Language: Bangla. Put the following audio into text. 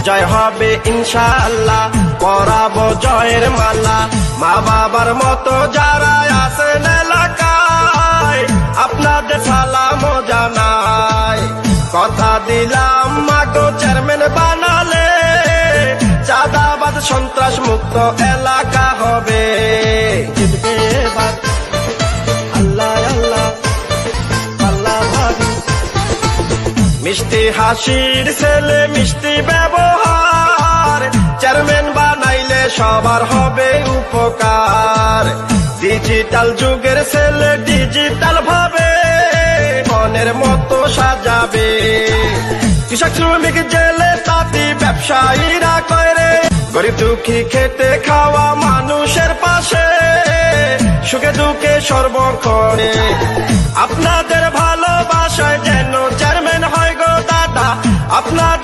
জয় হবে ইনশাআল্লাহ, পরাবো জয়ের মালা। মা বাবার মতো যারা আছেন এলাকায়, আপনাদের সালাম জানাই। কথা দিলাম মাগো চেয়ারম্যান বানালে, চাঁদাবাদ সন্ত্রাস মুক্ত এলাকা হবে। জিতবে এবার আল্লাহ আল্লাহ আল্লাহ ভাবি। মিষ্টি হাসির ছেলে মিষ্টি ব্যবহার, চেয়ারম্যান বানাইলে সবার হবে উপকার। ডিজিটাল যুগের ছেলে ডিজিটাল ভাবে মনের মতো সাজাবে। কৃষক শ্রমিক জেলে তাঁতি ব্যবসায়ীরা করে, গরিব দুঃখী খেতে খাওয়া মানুষের পাশে, সুখে দুঃখে সর্বক্ষণে। আপনাদের ভালোবাসায় যেন চেয়ারম্যান হয় গো দাদা, আপনাদের